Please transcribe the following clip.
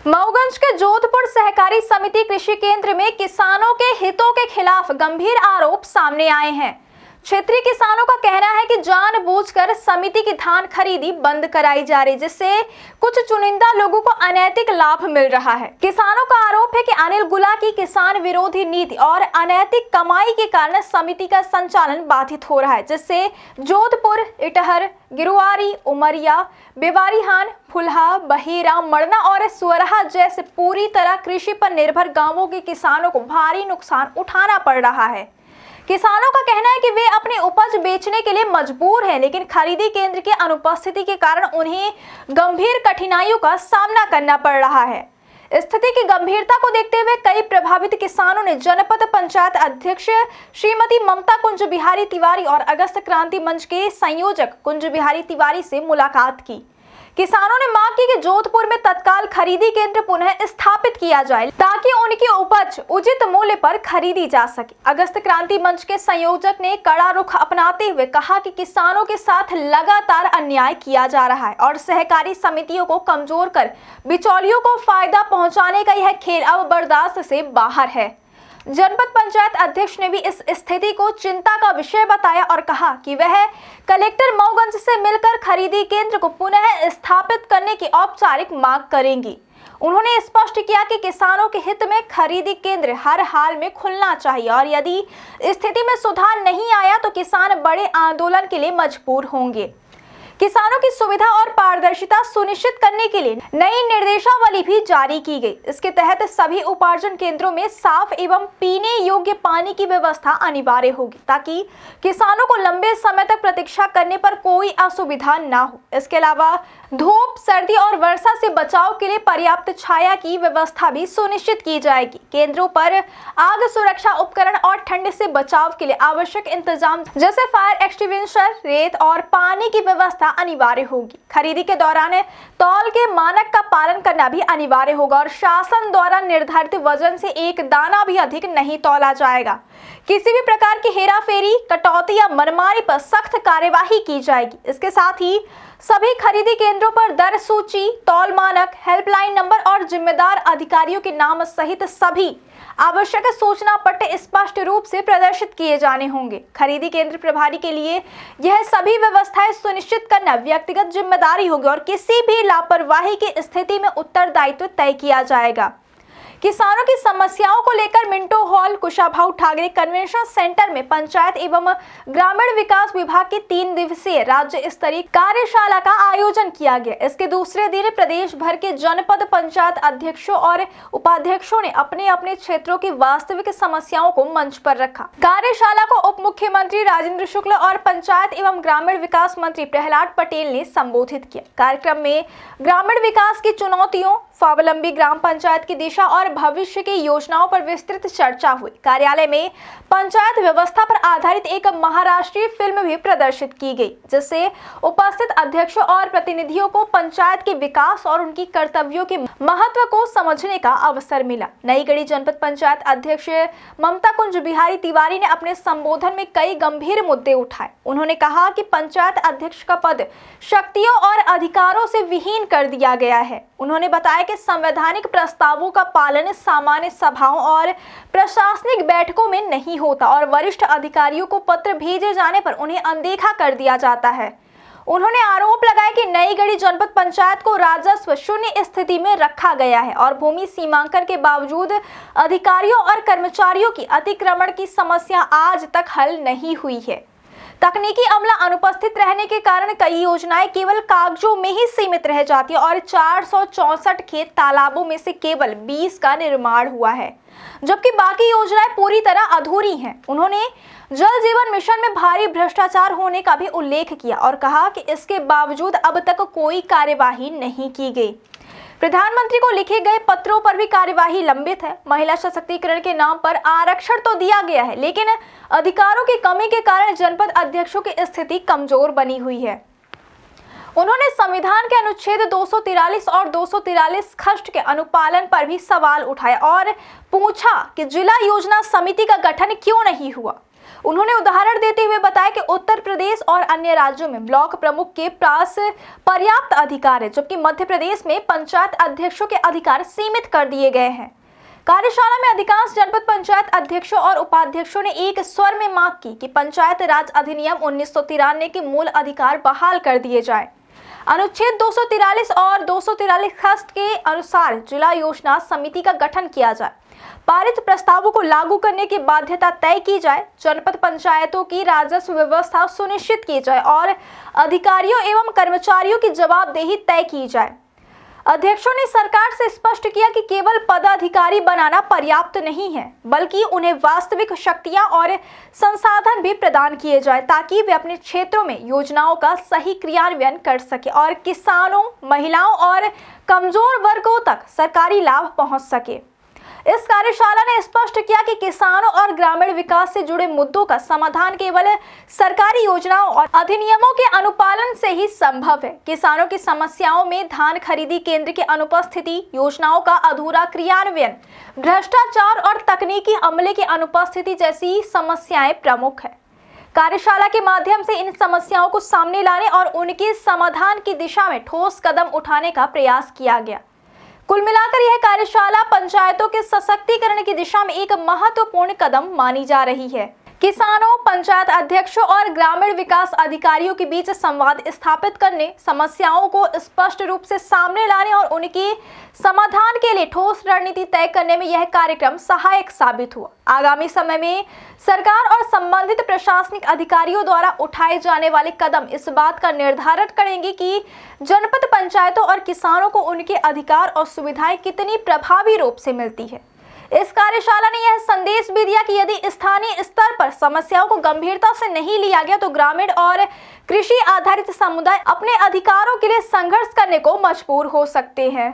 मऊगंज के जोधपुर सहकारी समिति कृषि केंद्र में किसानों के हितों के खिलाफ गंभीर आरोप सामने आए हैं। क्षेत्रीय किसानों का कहना है कि जानबूझकर समिति की धान खरीदी बंद कराई जा रही, जिससे कुछ चुनिंदा लोगों को अनैतिक लाभ मिल रहा है। किसानों का आरोप है कि अनिल गुला की किसान विरोधी नीति और अनैतिक कमाई के कारण समिति का संचालन बाधित हो रहा है, जिससे जोधपुर, इटहर, गिरुआरी, उमरिया, बेवारीहान, फुलहा, बहेरा, मड़ना और सुअरहा जैसे पूरी तरह कृषि पर निर्भर गांवों के किसानों को भारी नुकसान उठाना पड़ रहा है। किसानों का कहना है कि वे अपनी उपज बेचने के लिए मजबूर हैं, लेकिन खरीदी केंद्र की अनुपस्थिति के कारण उन्हें गंभीर कठिनाइयों का सामना करना पड़ रहा है। स्थिति की गंभीरता को देखते हुए कई प्रभावित किसानों ने जनपद पंचायत अध्यक्ष श्रीमती ममता कुंज बिहारी तिवारी और अगस्त क्रांति मंच के संयोजक कुंज बिहारी तिवारी से मुलाकात की। किसानों ने मांग की कि जोधपुर में तत्काल खरीदी केंद्र पुनः स्थापित किया जाए ताकि उनकी उपज उचित मूल्य पर खरीदी जा सके। अगस्त क्रांति मंच के संयोजक ने कड़ा रुख अपनाते हुए कहा कि किसानों के साथ लगातार अन्याय किया जा रहा है और सहकारी समितियों को कमजोर कर बिचौलियों को फायदा पहुंचाने का यह खेल अब बर्दाश्त से बाहर है। जनपद पंचायत अध्यक्ष ने भी इस स्थिति को चिंता का विषय बताया और कहा कि वह कलेक्टर मऊगंज से मिलकर खरीदी केंद्र को पुनः स्थापित करने की औपचारिक मांग करेंगी। उन्होंने स्पष्ट किया कि किसानों के हित में खरीदी केंद्र हर हाल में खुलना चाहिए और यदि स्थिति में सुधार नहीं आया तो किसान बड़े आंदोलन के लिए मजबूर होंगे। किसानों की सुविधा और पारदर्शिता सुनिश्चित करने के लिए नई निर्देशावली भी जारी की गई। इसके तहत सभी उपार्जन केंद्रों में साफ एवं पीने योग्य पानी की व्यवस्था अनिवार्य होगी ताकि किसानों को लंबे समय तक प्रतीक्षा करने पर कोई असुविधा न हो। इसके अलावा धूप, सर्दी और वर्षा से बचाव के लिए पर्याप्त छाया की व्यवस्था भी सुनिश्चित की जाएगी। केंद्रों पर आग सुरक्षा उपकरण और ठंड से बचाव के लिए आवश्यक इंतजाम जैसे फायर एक्सटिंग्विशर, रेत और पानी की व्यवस्था अनिवार्य होगी। खरीदी के दौरान तौल के मानक का पालन करना भी अनिवार्य होगा और शासन द्वारा निर्धारित वजन से एक दाना भी अधिक नहीं तौला जाएगा। किसी भी प्रकार की हेराफेरी, कटौती या मनमानी पर सख्त कार्यवाही की जाएगी। इसके साथ ही सभी खरीदी केंद्रों पर दर सूची, तौल मानक, हेल्पलाइन नंबर और जिम्मेदार अधिकारियों के नाम सहित सभी आवश्यक सूचना पट्टे स्पष्ट रूप से प्रदर्शित किए जाने होंगे। खरीदी केंद्र प्रभारी के लिए यह सभी व्यवस्थाएं सुनिश्चित करना व्यक्तिगत जिम्मेदारी होगी और किसी भी लापरवाही की स्थिति में उत्तरदायित्व तय किया जाएगा। किसानों की समस्याओं को लेकर Minto hall, Kushabhau Thackeray convention centre में पंचायत एवं ग्रामीण विकास विभाग की 3 दिवसीय राज्य स्तरीय कार्यशाला का आयोजन किया गया। इसके दूसरे दिन प्रदेश भर के जनपद पंचायत अध्यक्षों और उपाध्यक्षों ने अपने अपने क्षेत्रों की वास्तविक समस्याओं को मंच पर रखा। कार्यशाला को उप मुख्यमंत्री राजेंद्र शुक्ल और पंचायत एवं ग्रामीण विकास मंत्री प्रहलाद पटेल ने संबोधित किया। कार्यक्रम में ग्रामीण विकास की चुनौतियों, स्वावलंबी ग्राम पंचायत की दिशा और भविष्य की योजनाओं पर विस्तृत चर्चा हुई। कार्यालय में पंचायत व्यवस्था पर आधारित एक महाराष्ट्रीय फिल्म भी प्रदर्शित की गई, जिससे उपस्थित अध्यक्षों और प्रतिनिधियों को पंचायत के विकास और उनकी कर्तव्यों के महत्व को समझने का अवसर मिला। नई गढ़ी जनपद पंचायत अध्यक्ष ममता कुंज बिहारी तिवारी ने अपने संबोधन में कई गंभीर मुद्दे उठाए। उन्होंने कहा कि पंचायत अध्यक्ष का पद शक्तियों और अधिकारों से विहीन कर दिया गया है। उन्होंने बताया कि संवैधानिक प्रस्तावों का पालन सामान्य सभाओं और प्रशासनिक बैठकों में नहीं होता और वरिष्ठ अधिकारियों को पत्र भेजे जाने पर उन्हें अनदेखा कर दिया जाता है। उन्होंने आरोप लगाया कि नई गढ़ी जनपद पंचायत को राजस्व शून्य स्थिति में रखा गया है और भूमि सीमांकन के बावजूद अधिकारियों और कर्मचारियों की अतिक्रमण की समस्या आज तक हल नहीं हुई है। तकनीकी अमला अनुपस्थित रहने के कारण कई योजनाएं केवल कागजों में ही सीमित रह जाती है और 464 खेत तालाबों में से केवल 20 का निर्माण हुआ है, जबकि बाकी योजनाएं पूरी तरह अधूरी हैं। उन्होंने जल जीवन मिशन में भारी भ्रष्टाचार होने का भी उल्लेख किया और कहा कि इसके बावजूद अब तक कोई कार्यवाही नहीं की गई। प्रधानमंत्री को लिखे गए पत्रों पर भी कार्यवाही लंबित है। महिला सशक्तिकरण के नाम पर आरक्षण तो दिया गया है, लेकिन अधिकारों की कमी के कारण जनपद अध्यक्षों की स्थिति कमजोर बनी हुई है। उन्होंने संविधान के अनुच्छेद 243 और 243 खष्ट के अनुपालन पर भी सवाल उठाया और पूछा कि जिला योजना समिति का गठन क्यों नहीं हुआ। उन्होंने उदाहरण देते हुए बताया कि उत्तर प्रदेश और अन्य राज्यों में ब्लॉक प्रमुख के पास पर्याप्त अधिकार है, जबकि मध्य प्रदेश में पंचायत अध्यक्षों के अधिकार सीमित कर दिए गए हैं। कार्यशाला में अधिकांश जनपद पंचायत अध्यक्षों और उपाध्यक्षों ने एक स्वर में मांग की कि पंचायत राज अधिनियम 1993 के मूल अधिकार बहाल कर दिए जाए। अनुच्छेद 243 और 243 खस्ट के अनुसार जिला योजना समिति का गठन किया जाए, पारित प्रस्तावों को लागू करने की बाध्यता तय की जाए, जनपद पंचायतों की राजस्व व्यवस्था सुनिश्चित की जाए और अधिकारियों एवं कर्मचारियों की जवाबदेही तय की जाए। अध्यक्षों ने सरकार से स्पष्ट किया कि केवल पदाधिकारी बनाना पर्याप्त नहीं है, बल्कि उन्हें वास्तविक शक्तियां और संसाधन भी प्रदान किए जाए ताकि वे अपने क्षेत्रों में योजनाओं का सही क्रियान्वयन कर सके और किसानों, महिलाओं और कमजोर वर्गों तक सरकारी लाभ पहुंच सके। इस कार्यशाला ने स्पष्ट किया कि किसानों और ग्रामीण विकास से जुड़े मुद्दों का समाधान केवल सरकारी योजनाओं और अधिनियमों के अनुपालन से ही संभव है। किसानों की समस्याओं में धान खरीदी केंद्र की अनुपस्थिति, योजनाओं का अधूरा क्रियान्वयन, भ्रष्टाचार और तकनीकी अमले की अनुपस्थिति जैसी समस्याएं प्रमुख है। कार्यशाला के माध्यम से इन समस्याओं को सामने लाने और उनके समाधान की दिशा में ठोस कदम उठाने का प्रयास किया गया। कुल मिलाकर यह कार्यशाला पंचायतों के सशक्तिकरण की दिशा में एक महत्वपूर्ण कदम मानी जा रही है। किसानों, पंचायत अध्यक्षों और ग्रामीण विकास अधिकारियों के बीच संवाद स्थापित करने, समस्याओं को स्पष्ट रूप से सामने लाने और उनके समाधान के लिए ठोस रणनीति तय करने में यह कार्यक्रम सहायक साबित हुआ। आगामी समय में सरकार और संबंधित प्रशासनिक अधिकारियों द्वारा उठाए जाने वाले कदम इस बात का निर्धारण करेंगे कि जनपद पंचायतों और किसानों को उनके अधिकार और सुविधाएं कितनी प्रभावी रूप से मिलती है। इस कार्यशाला ने यह संदेश भी दिया कि यदि स्थानीय स्तर पर समस्याओं को गंभीरता से नहीं लिया गया तो ग्रामीण और कृषि आधारित समुदाय अपने अधिकारों के लिए संघर्ष करने को मजबूर हो सकते हैं।